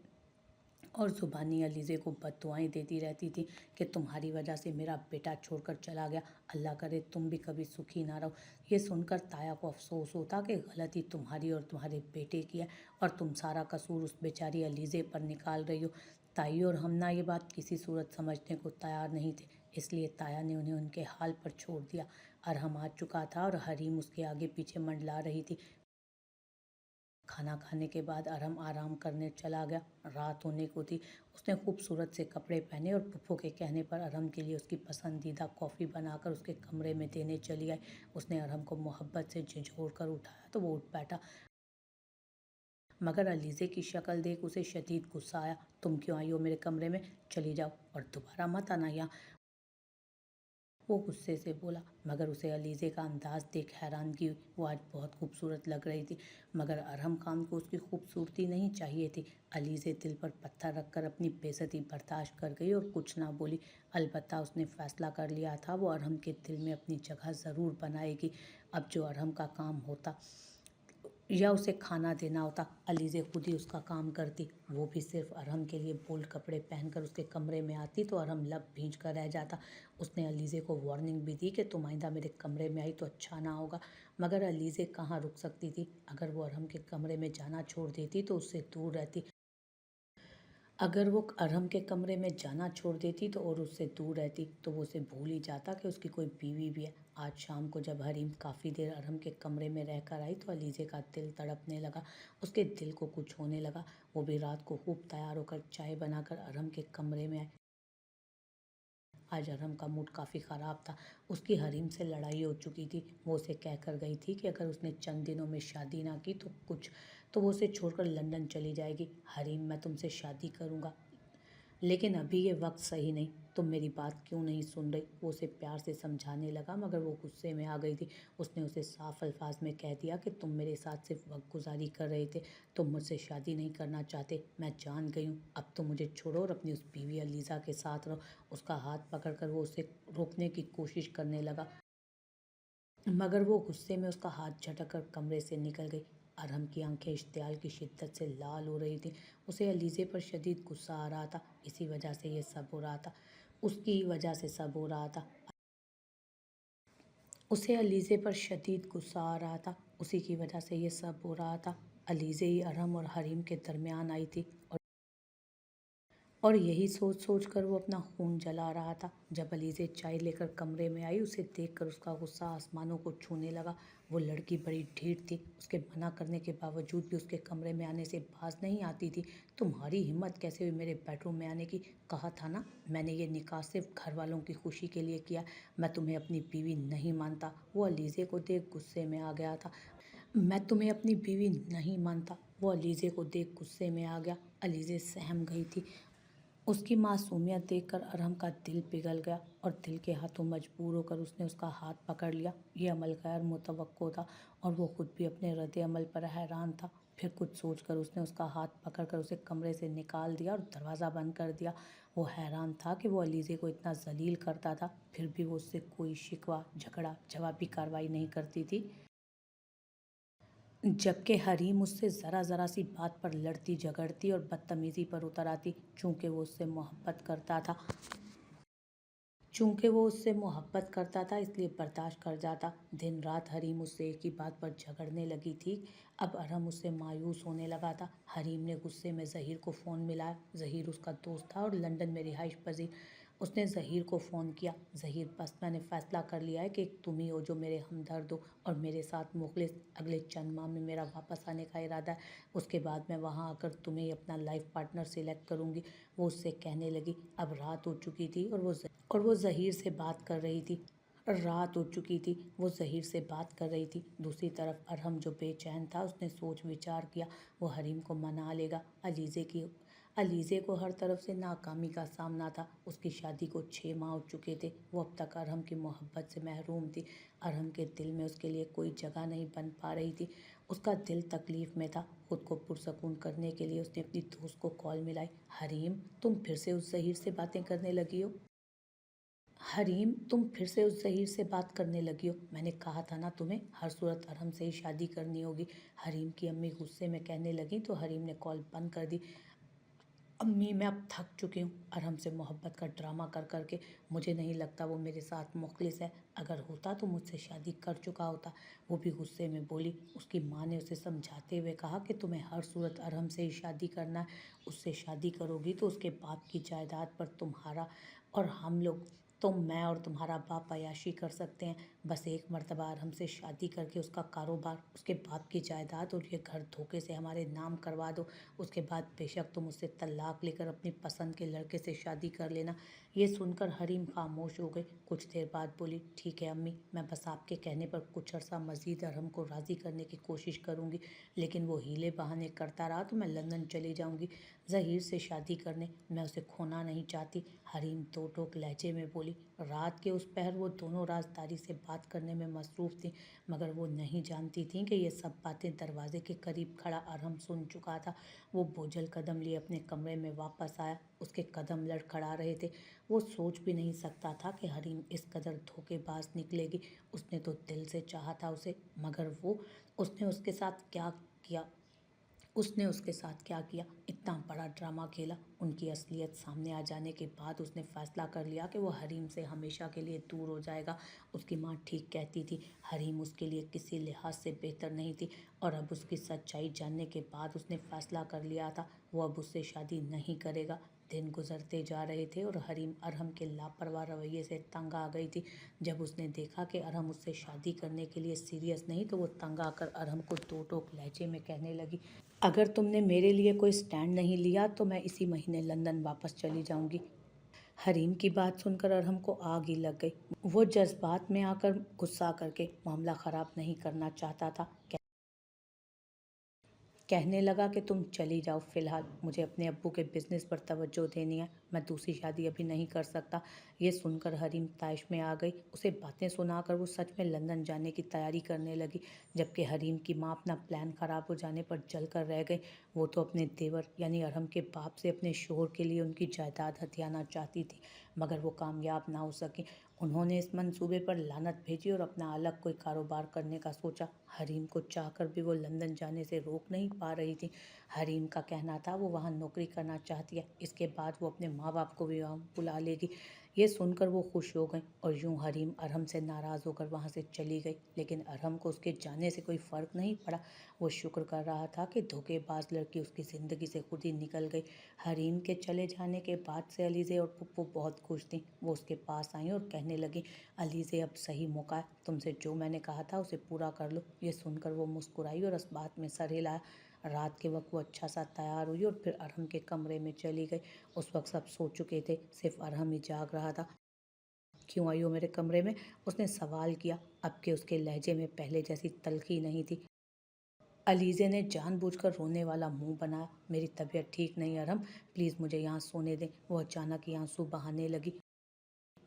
Speaker 1: और ज़ुबानी अलीज़े को बद्दुआएं देती रहती थी कि तुम्हारी वजह से मेरा बेटा छोड़कर चला गया, अल्लाह करे तुम भी कभी सुखी ना रहो। ये सुनकर ताया को अफसोस होता कि गलती तुम्हारी और तुम्हारे बेटे की है और तुम सारा कसूर उस बेचारी अलीज़े पर निकाल रही हो। ताई और हमना ये बात किसी सूरत समझने को तैयार नहीं थे, इसलिए ताया ने उन्हें उनके हाल पर छोड़ दिया। अरहम आ चुका था और हरीम उसके आगे पीछे मंडला रही थी। کھانا کھانے کے بعد ارحم آرام کرنے چلا گیا۔ رات ہونے کو تھی۔ اس نے خوبصورت سے کپڑے پہنے اور پھپھو کے کہنے پر ارحم کے لیے اس کی پسندیدہ کافی بنا کر اس کے کمرے میں دینے چلی آئی۔ اس نے ارحم کو محبت سے جھنجھوڑ کر اٹھایا تو وہ اٹھ بیٹھا، مگر علیزے کی شکل دیکھ اسے شدید غصہ آیا۔ تم کیوں آئی ہو میرے کمرے میں؟ چلی جاؤ اور دوبارہ مت آنا یہاں، وہ غصے سے بولا۔ مگر اسے علیزے کا انداز دیکھ حیرانگی ہوئی۔ وہ آج بہت خوبصورت لگ رہی تھی، مگر ارحم خان کو اس کی خوبصورتی نہیں چاہیے تھی۔ علیزے دل پر پتھر رکھ کر اپنی بے عزتی برداشت کر گئی اور کچھ نہ بولی۔ البتہ اس نے فیصلہ کر لیا تھا وہ ارحم کے دل میں اپنی جگہ ضرور بنائے گی۔ اب جو ارحم کا کام ہوتا یا اسے کھانا دینا ہوتا، علیزے خود ہی اس کا کام کرتی۔ وہ بھی صرف ارحم کے لیے بولڈ کپڑے پہن کر اس کے کمرے میں آتی تو ارحم لب بھیج کر رہ جاتا۔ اس نے علیزے کو وارننگ بھی دی کہ تم آئندہ میرے کمرے میں آئی تو اچھا نہ ہوگا، مگر علیزے کہاں رک سکتی تھی۔ اگر وہ ارحم کے کمرے میں جانا چھوڑ دیتی تو اس سے دور رہتی، اگر وہ ارحم کے کمرے میں جانا چھوڑ دیتی تو اور اس سے دور رہتی تو وہ اسے بھول ہی جاتا کہ اس کی کوئی بیوی بھی ہے۔ آج شام کو جب حریم کافی دیر ارحم کے کمرے میں رہ کر آئی تو علیزے کا دل تڑپنے لگا، اس کے دل کو کچھ ہونے لگا۔ وہ بھی رات کو خوب تیار ہو کر چائے بنا کر ارحم کے کمرے میں آئی۔ آج ارحم کا موڈ کافی خراب تھا، اس کی حریم سے لڑائی ہو چکی تھی۔ وہ اسے کہہ کر گئی تھی کہ اگر اس نے چند دنوں میں شادی نہ کی تو وہ اسے چھوڑ کر لندن چلی جائے گی۔ حریم، میں تم سے شادی کروں گا لیکن ابھی یہ وقت صحیح نہیں، تم میری بات کیوں نہیں سن رہی؟ وہ اسے پیار سے سمجھانے لگا، مگر وہ غصے میں آ گئی تھی۔ اس نے اسے صاف الفاظ میں کہہ دیا کہ تم میرے ساتھ صرف وقت گزاری کر رہے تھے، تم مجھ سے شادی نہیں کرنا چاہتے، میں جان گئی ہوں۔ اب تم مجھے چھوڑو اور اپنی اس بیوی علیزہ کے ساتھ رہو۔ اس کا ہاتھ پکڑ کر وہ اسے روکنے کی کوشش کرنے لگا، مگر وہ غصے میں اس کا ہاتھ جھٹک کر کمرے سے نکل گئی۔ ارحم کی آنکھیں اشتعال کی شدت سے لال ہو رہی تھیں۔ اسے علیزے پر شدید غصہ آ رہا تھا، اسی وجہ سے یہ سب ہو رہا تھا، اس کی وجہ سے سب ہو رہا تھا۔ اسے علیزے پر شدید غصہ آ رہا تھا، اسی کی وجہ سے یہ سب ہو رہا تھا۔ علیزے ہی ارحم اور حریم کے درمیان آئی تھی اور یہی سوچ سوچ کر وہ اپنا خون جلا رہا تھا۔ جب علیزے چائے لے کر کمرے میں آئی، اسے دیکھ کر اس کا غصہ آسمانوں کو چھونے لگا۔ وہ لڑکی بڑی ڈھیٹ تھی، اس کے منع کرنے کے باوجود بھی اس کے کمرے میں آنے سے باز نہیں آتی تھی۔ تمہاری ہمت کیسے ہوئی میرے بیڈ روم میں آنے کی؟ کہا تھا نا میں نے یہ نکاح صرف گھر والوں کی خوشی کے لیے کیا، میں تمہیں اپنی بیوی نہیں مانتا۔ وہ علیزے کو دیکھ غصے میں آ گیا تھا۔ میں تمہیں اپنی بیوی نہیں مانتا، وہ علیزے کو دیکھ غصے میں آ گیا۔ علیزے سہم گئی تھی۔ اس کی معصومیت دیکھ کر ارحم کا دل پگھل گیا اور دل کے ہاتھوں مجبور ہو کر اس نے اس کا ہاتھ پکڑ لیا۔ یہ عمل غیر متوقع تھا اور وہ خود بھی اپنے رد عمل پر حیران تھا۔ پھر کچھ سوچ کر اس نے اس کا ہاتھ پکڑ کر اسے کمرے سے نکال دیا اور دروازہ بند کر دیا۔ وہ حیران تھا کہ وہ علیزے کو اتنا ذلیل کرتا تھا، پھر بھی وہ اس سے کوئی شکوہ، جھگڑا، جوابی کارروائی نہیں کرتی تھی، جبکہ حریم اس سے ذرا ذرا سی بات پر لڑتی جھگڑتی اور بدتمیزی پر اتر آتی۔ چونکہ وہ اس سے محبت کرتا تھا اس لیے برداشت کر جاتا۔ دن رات حریم اس سے ایک ہی بات پر جھگڑنے لگی تھی۔ اب ارحم اس سے مایوس ہونے لگا تھا۔ حریم نے غصے میں ظہیر کو فون ملایا۔ ظہیر اس کا دوست تھا اور لندن میں رہائش پذیر۔ اس نے ظہیر کو فون کیا۔ ظہیر، بس میں نے فیصلہ کر لیا ہے کہ ایک تم ہی ہو جو میرے ہمدرد ہو اور میرے ساتھ مخلص۔ اگلے چند ماہ میں میرا واپس آنے کا ارادہ ہے، اس کے بعد میں وہاں آ کر تمہیں ہی اپنا لائف پارٹنر سلیکٹ کروں گی۔ وہ اس سے کہنے لگی۔ اب رات ہو چکی تھی اور وہ ظہیر سے بات کر رہی تھی۔ دوسری طرف ارحم جو بے چین تھا، اس نے سوچ وچار کیا وہ حریم کو منا لے گا۔ علیزے کو ہر طرف سے ناکامی کا سامنا تھا۔ اس کی شادی کو 6 ماہ ہو چکے تھے، وہ اب تک ارحم کی محبت سے محروم تھی۔ ارحم کے دل میں اس کے لیے کوئی جگہ نہیں بن پا رہی تھی، اس کا دل تکلیف میں تھا۔ خود کو پرسکون کرنے کے لیے اس نے اپنی دوست کو کال ملائی۔ حریم، تم پھر سے اس ظہیر سے باتیں کرنے لگی ہو؟ میں نے کہا تھا نا تمہیں ہر صورت ارحم سے ہی شادی کرنی ہوگی، حریم کی امی غصے میں کہنے لگیں تو حریم نے کال بند کر دی۔ امی، میں اب تھک چکی ہوں ارحم سے محبت کا ڈرامہ کر کر کے، مجھے نہیں لگتا وہ میرے ساتھ مخلص ہے، اگر ہوتا تو مجھ سے شادی کر چکا ہوتا۔ وہ بھی غصے میں بولی۔ اس کی ماں نے اسے سمجھاتے ہوئے کہا کہ تمہیں ہر صورت ارحم سے ہی شادی کرنا ہے، اس سے شادی کرو گی تو اس کے باپ کی جائیداد پر تمہارا اور ہم لوگ तो मैं और तुम्हारा बाप अय्याशी कर सकते हैं। बस एक मर्तबा अरहम से शादी करके उसका कारोबार, उसके बाप की जायदाद और ये घर धोखे से हमारे नाम करवा दो। उसके बाद बेशक तुम उससे तलाक लेकर अपनी पसंद के लड़के से शादी कर लेना। ये सुनकर हरीम खामोश हो गई। कुछ देर बाद बोली, ठीक है अम्मी, मैं बस आपके कहने पर कुछ अर्सा मज़ीद अरहम को राज़ी करने की कोशिश करूँगी, लेकिन वो हीले बहाने करता रहा तो मैं लंदन चली जाऊँगी ज़हीर से शादी करने। मैं उसे खोना नहीं चाहती। हरीम दो टोक लहजे में बोली। रात के उस पहर वो दोनों राजदारी से बात करने में मसरूफ़ थीं, मगर वो नहीं जानती थीं कि ये सब बातें दरवाजे के करीब खड़ा अरहम सुन चुका था। वो बोझल कदम लिए अपने कमरे में वापस आया। उसके कदम लड़खड़ा रहे थे। वो सोच भी नहीं सकता था कि हरीम इस कदर धोखेबाज निकलेगी। उसने तो दिल से चाहा था उसे, मगर उसने उसके साथ क्या किया उसने उसके साथ क्या किया, इतना बड़ा ड्रामा खेला। उनकी असलियत सामने आ जाने के बाद उसने फैसला कर लिया कि वो हरीम से हमेशा के लिए दूर हो जाएगा। उसकी माँ ठीक कहती थी, हरीम उसके लिए किसी लिहाज से बेहतर नहीं थी, और अब उसकी सच्चाई जानने के बाद उसने फैसला कर लिया था वो अब उससे शादी नहीं करेगा। दिन गुजरते जा रहे थे और हरीम अरहम के लापरवाह रवैये से तंग आ गई थी। जब उसने देखा कि अरहम उससे शादी करने के लिए सीरियस नहीं, तो वो तंग आकर अरहम को दो टोक लहजे में कहने लगी, अगर तुमने मेरे लिए कोई स्टैंड नहीं लिया तो मैं इसी महीने लंदन वापस चली जाऊंगी। हरीम की बात सुनकर अरहम को आग ही लग गई। वो जज्बात में आकर गुस्सा करके मामला ख़राब नहीं करना चाहता था। कहने लगा कि तुम चली जाओ, फ़िलहाल मुझे अपने अब्बू के बिज़नेस पर तवज्जो देनी है, मैं दूसरी शादी अभी नहीं कर सकता। ये सुनकर हरीम ताइश में आ गई। उसे बातें सुनाकर वो सच में लंदन जाने की तैयारी करने लगी, जबकि हरीम की माँ अपना प्लान ख़राब हो जाने पर जल कर रह गई। वो तो अपने देवर यानी अरहम के बाप से अपने शोहर के लिए उनकी जायदाद हथियाना चाहती थी, मगर वो कामयाब ना हो सकी। उन्होंने इस मंसूबे पर लानत भेजी और अपना अलग कोई कारोबार करने का सोचा। हरीम को चाहकर भी वो लंदन जाने से रोक नहीं पा रही थी। हरीम का कहना था वो वहाँ नौकरी करना चाहती है, इसके बाद वो अपने माँ बाप को भी वहाँ बुला लेगी। ये सुनकर वो खुश हो गई और यूं हरीम अरहम से नाराज़ होकर वहाँ से चली गई। लेकिन अरहम को उसके जाने से कोई फ़र्क नहीं पड़ा। वो शुक्र कर रहा था कि धोखेबाज लड़की उसकी ज़िंदगी से खुद ही निकल गई। हरीम के चले जाने के बाद से अलीज़े और पुप्पो बहुत खुश थीं। वो उसके पास आई और कहने लगी, अलीज़े अब सही मौका है, तुमसे जो मैंने कहा था उसे पूरा कर लो। ये सुनकर वो मुस्कुराई और इस बात में सर हिलाया। रात के वक्त वो अच्छा सा तैयार हुई और फिर अरहम के कमरे में चली गई। उस वक्त सब सो चुके थे, सिर्फ अरहम ही जाग रहा था। क्यों आई हो मेरे कमरे में? उसने सवाल किया, अब के उसके लहजे में पहले जैसी तल्खी नहीं थी। अलीज़े ने जानबूझकर रोने वाला मुंह बनाया, मेरी तबीयत ठीक नहीं अरहम, प्लीज़ मुझे यहाँ सोने दें। वो अचानक ही आंसू बहाने लगी।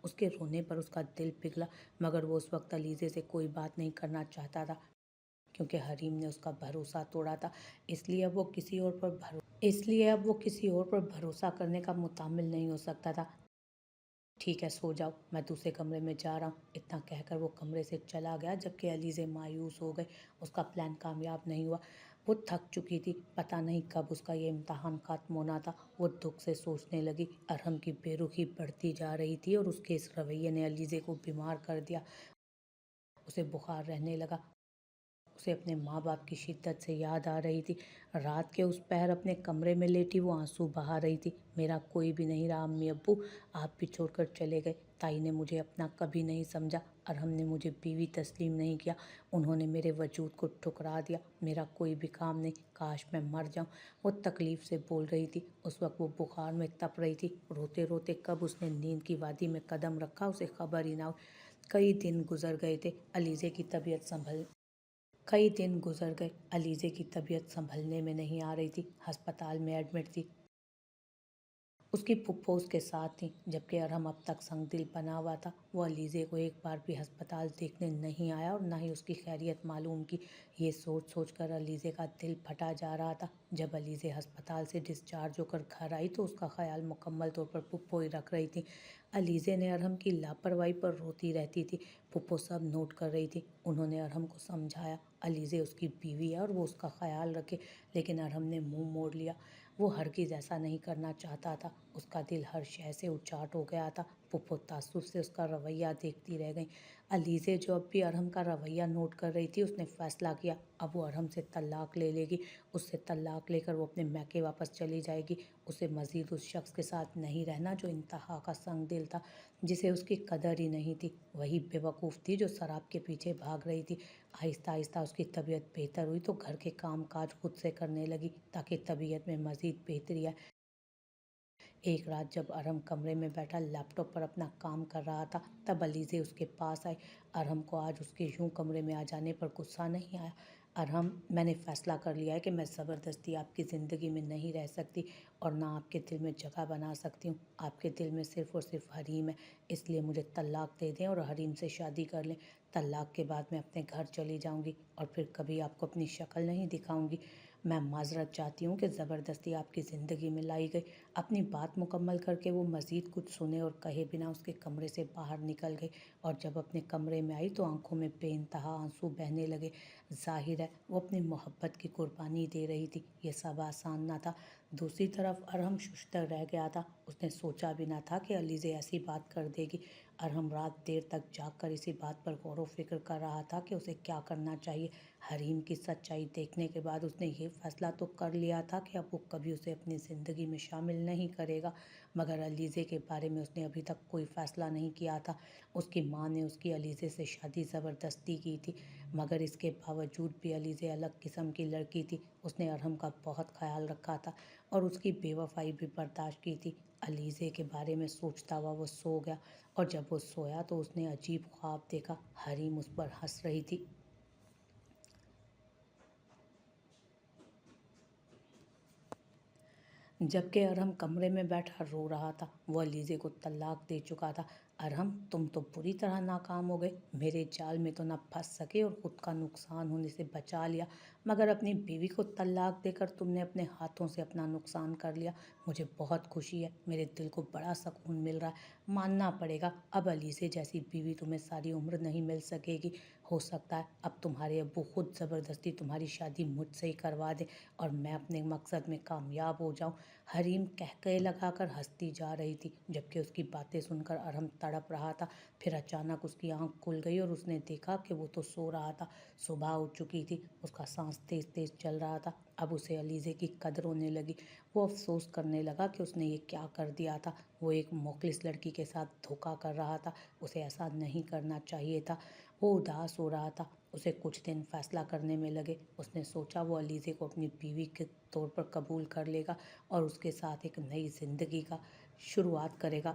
Speaker 1: उसके रोने पर उसका दिल पिघला, मगर वो उस वक्त अलीज़े से कोई बात नहीं करना चाहता था, क्योंकि हरीम ने उसका भरोसा तोड़ा था। इसलिए अब वो किसी और पर भरोसा करने का मुतामिल नहीं हो सकता था। ठीक है, सो जाओ, मैं दूसरे कमरे में जा रहा हूँ। इतना कहकर वो कमरे से चला गया, जबकि अलीज़े मायूस हो गई। उसका प्लान कामयाब नहीं हुआ। वो थक चुकी थी, पता नहीं कब उसका ये इम्तहान ख़त्म होना था। वो दुख से सोचने लगी, अरहम की बेरुखी बढ़ती जा रही थी और उसके इस रवैये ने अलीज़े को बीमार कर दिया। उसे बुखार रहने लगा। उसे अपने माँ बाप की शिद्दत से याद आ रही थी। रात के उस पहर अपने कमरे में लेटी वो आंसू बहा रही थी। मेरा कोई भी नहीं रहा अम्मी अब्बू, आप भी छोड़कर चले गए। ताई ने मुझे अपना कभी नहीं समझा, अरहम ने मुझे बीवी तस्लीम नहीं किया, उन्होंने मेरे वजूद को ठुकरा दिया। मेरा कोई भी काम नहीं, काश मैं मर जाऊं। वो तकलीफ़ से बोल रही थी। उस वक्त वो बुखार में तप रही थी। रोते रोते कब उसने नींद की वादी में कदम रखा उसे खबर ही ना हो। कई दिन गुजर गए थे। कई दिन गुजर गए, अलीज़े की तबीयत संभलने में नहीं आ रही थी, अस्पताल में एडमिट थी। उसकी फुप्पो उसके साथ थी, जबकि अरहम अब तक संगदिल बना हुआ था। वो अलीज़े को एक बार भी अस्पताल देखने नहीं आया और ना ही उसकी खैरियत मालूम की। ये सोच सोच कर अलीज़े का दिल फटा जा रहा था। जब अलीज़े अस्पताल से डिस्चार्ज होकर घर आई तो उसका ख्याल मुकम्मल तौर पर पुप्पो ही रख रही थी। अलीज़े ने अरहम की लापरवाही पर रोती रहती थी। पुप्पो सब नोट कर रही थी। उन्होंने अरहम को समझाया, अलीज़े उसकी बीवी है और वो उसका ख्याल रखे, लेकिन अरहम ने मुंह मोड़ लिया। वो हरगिज़ ऐसा नहीं करना चाहता था। اس کا دل ہر شے سے اچاٹ ہو گیا تھا۔ پھپھو تعصب سے اس کا رویہ دیکھتی رہ گئیں۔ علیزے جو اب بھی ارحم کا رویہ نوٹ کر رہی تھی، اس نے فیصلہ کیا اب وہ ارحم سے طلاق لے لے گی۔ اس سے طلاق لے کر وہ اپنے میکے واپس چلی جائے گی۔ اسے مزید اس شخص کے ساتھ نہیں رہنا جو انتہا کا سنگ دل تھا، جسے اس کی قدر ہی نہیں تھی۔ وہی بے وقوف تھی جو شراب کے پیچھے بھاگ رہی تھی۔ آہستہ آہستہ اس کی طبیعت بہتر ہوئی تو گھر کے کام کاج خود سے کرنے لگی تاکہ طبیعت میں مزید بہتری آئے۔ ایک رات جب ارحم کمرے میں بیٹھا لیپ ٹاپ پر اپنا کام کر رہا تھا، تب علیزے اس کے پاس آئی۔ ارحم کو آج اس کے یوں کمرے میں آ جانے پر غصہ نہیں آیا۔ ارحم، میں نے فیصلہ کر لیا ہے کہ میں زبردستی آپ کی زندگی میں نہیں رہ سکتی اور نہ آپ کے دل میں جگہ بنا سکتی ہوں۔ آپ کے دل میں صرف اور صرف حریم ہے، اس لیے مجھے طلاق دے دیں اور حریم سے شادی کر لیں۔ طلاق کے بعد میں اپنے گھر چلی جاؤں گی اور پھر کبھی آپ کو اپنی شکل نہیں دکھاؤں گی۔ میں معذرت چاہتی ہوں کہ زبردستی آپ کی زندگی میں لائی گئی۔ اپنی بات مکمل کر کے وہ مزید کچھ سنے اور کہے بنا اس کے کمرے سے باہر نکل گئی، اور جب اپنے کمرے میں آئی تو آنکھوں میں بے انتہا آنسو بہنے لگے۔ ظاہر ہے وہ اپنی محبت کی قربانی دے رہی تھی۔ یہ سب آسان نہ تھا۔ دوسری طرف ارحم ششدر رہ گیا تھا۔ اس نے سوچا بھی نہ تھا کہ علیزے ایسی بات کر دے گی۔ ارحم رات دیر تک جاگ کر اسی بات پر غور و فکر کر رہا تھا کہ اسے کیا کرنا چاہیے۔ حریم کی سچائی دیکھنے کے بعد اس نے یہ فیصلہ تو کر لیا تھا کہ اب وہ کبھی اسے اپنی زندگی میں شامل نہیں کرے گا، مگر علیزے کے بارے میں اس نے ابھی تک کوئی فیصلہ نہیں کیا تھا۔ اس کی ماں نے اس کی علیزے سے شادی زبردستی کی تھی، مگر اس کے باوجود بھی علیزے الگ قسم کی لڑکی تھی۔ اس نے ارحم کا بہت خیال رکھا تھا اور اس کی بے وفائی بھی برداشت کی تھی۔ علیزے کے بارے میں سوچتا ہوا وہ سو گیا، اور جب وہ سویا تو اس نے عجیب خواب دیکھا۔ حریم اس پر ہنس رہی تھی۔ جبکہ ارحم کمرے میں بیٹھا رو رہا تھا۔ وہ علیزے کو طلاق دے چکا تھا۔ ارحم، تم تو بری طرح ناکام ہو گئے۔ میرے جال میں تو نہ پھنس سکے اور خود کا نقصان ہونے سے بچا لیا، مگر اپنی بیوی کو طلاق دے کر تم نے اپنے ہاتھوں سے اپنا نقصان کر لیا۔ مجھے بہت خوشی ہے، میرے دل کو بڑا سکون مل رہا ہے۔ ماننا پڑے گا، اب علیزے جیسی بیوی تمہیں ساری عمر نہیں مل سکے گی۔ ہو سکتا ہے اب تمہارے ابو خود زبردستی تمہاری شادی مجھ سے ہی کروا دیں اور میں اپنے مقصد میں کامیاب ہو جاؤں۔ حریم قہقہے لگا کر ہنستی جا رہی تھی، جبکہ اس کی باتیں سن کر ارحم تڑپ رہا تھا۔ پھر اچانک اس کی آنکھ کھل گئی اور اس نے دیکھا کہ وہ تو سو رہا تھا۔ صبح ہو چکی تھی، اس کا سانس تیز تیز چل رہا تھا۔ اب اسے علیزے کی قدر ہونے لگی۔ وہ افسوس کرنے لگا کہ اس نے یہ کیا کر دیا تھا۔ وہ ایک مخلص لڑکی کے ساتھ دھوکہ کر رہا تھا، اسے ایسا نہیں کرنا چاہیے تھا۔ وہ اداس ہو رہا تھا۔ اسے کچھ دن فیصلہ کرنے میں لگے۔ اس نے سوچا وہ علیزے کو اپنی بیوی کے طور پر قبول کر لے گا اور اس کے ساتھ ایک نئی زندگی کا شروعات کرے گا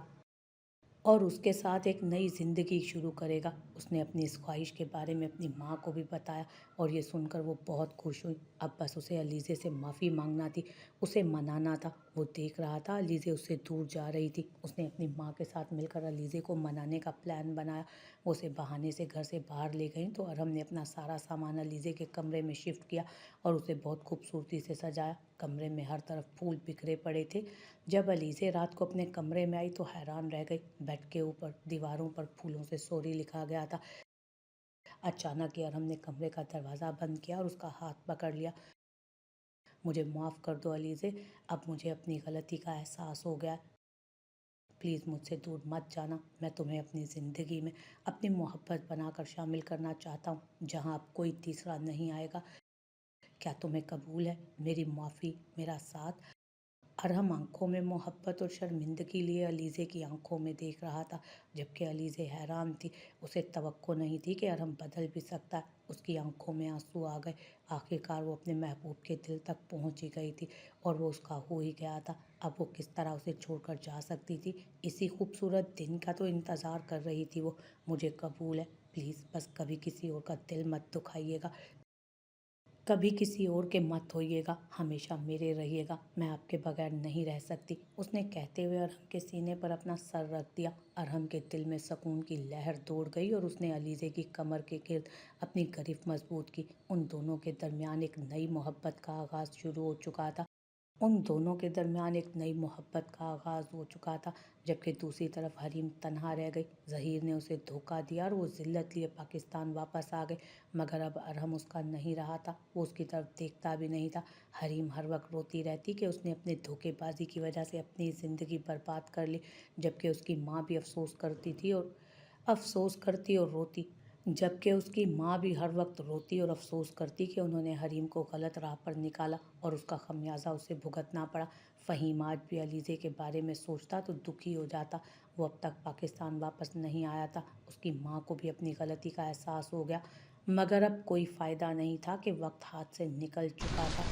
Speaker 1: شروع کرے گا۔ اس نے اپنی اس خواہش کے بارے میں اپنی ماں کو بھی بتایا اور یہ سن کر وہ بہت خوش ہوئی۔ اب بس اسے علیزے سے معافی مانگنا تھی، اسے منانا تھا۔ وہ دیکھ رہا تھا علیزے اس سے دور جا رہی تھی۔ اس نے اپنی ماں کے ساتھ مل کر علیزے کو منانے کا پلان بنایا۔ وہ اسے بہانے سے گھر سے باہر لے گئیں تو ارحم نے اپنا سارا سامان علیزے کے کمرے میں شفٹ کیا اور اسے بہت خوبصورتی سے سجایا۔ کمرے میں ہر طرف پھول بکھرے پڑے تھے۔ جب علیزے رات کو اپنے کمرے میں آئی تو حیران رہ گئی۔ بیڈ کے اوپر دیواروں پر پھولوں سے سوری لکھا گیا تھا۔ اچانک ارحم نے کمرے کا دروازہ بند کیا اور اس کا ہاتھ پکڑ لیا۔ مجھے معاف کر دو علیزے، اب مجھے اپنی غلطی کا احساس ہو گیا ہے۔ پلیز مجھ سے دور مت جانا۔ میں تمہیں اپنی زندگی میں اپنی محبت بنا کر شامل کرنا چاہتا ہوں، جہاں اب کوئی تیسرا نہیں آئے گا۔ کیا تمہیں قبول ہے میری معافی، میرا ساتھ؟ ارحم آنکھوں میں محبت اور شرمندگی لیے علیزے کی آنکھوں میں دیکھ رہا تھا، جبکہ علیزے حیران تھی۔ اسے توقع نہیں تھی کہ ارحم بدل بھی سکتا ہے۔ اس کی آنکھوں میں آنسو آ گئے۔ آخرکار وہ اپنے محبوب کے دل تک پہنچ ہی گئی تھی اور وہ اس کا ہو ہی گیا تھا۔ اب وہ کس طرح اسے چھوڑ کر جا سکتی تھی؟ اسی خوبصورت دن کا تو انتظار کر رہی تھی وہ۔ مجھے قبول ہے، پلیز بس کبھی کسی اور کا دل مت دکھائیے گا، کبھی کسی اور کے مت ہوئیے گا، ہمیشہ میرے رہیے گا، میں آپ کے بغیر نہیں رہ سکتی۔ اس نے کہتے ہوئے ارحم کے سینے پر اپنا سر رکھ دیا۔ ارحم کے دل میں سکون کی لہر دوڑ گئی اور اس نے علیزے کی کمر کے گرد اپنی گرفت مضبوط کی۔ ان دونوں کے درمیان ایک نئی محبت کا آغاز شروع ہو چکا تھا۔ उन दोनों के दरमियान एक नई मोहब्बत का आगाज़ हो चुका था, जबकि दूसरी तरफ हरीम तन्हा रह गई। ज़हीर ने उसे धोखा दिया और वो ज़िल्लत लिए पाकिस्तान वापस आ गए, मगर अब अरहम उसका नहीं रहा था। वो उसकी तरफ देखता भी नहीं था। हरीम हर वक्त रोती रहती कि उसने अपने धोखेबाजी की वजह से अपनी ज़िंदगी बर्बाद कर ली, जबकि उसकी माँ भी अफ़सोस करती और रोती जबकि उसकी माँ भी हर वक्त रोती और अफसोस करती कि उन्होंने हरीम को गलत राह पर निकाला और उसका खमियाजा उसे भुगतना पड़ा। फ़हीम आज भी अलीज़े के बारे में सोचता तो दुखी हो जाता। वो अब तक पाकिस्तान वापस नहीं आया था। उसकी माँ को भी अपनी गलती का एहसास हो गया, मगर अब कोई फ़ायदा नहीं था कि वक्त हाथ से निकल चुका था।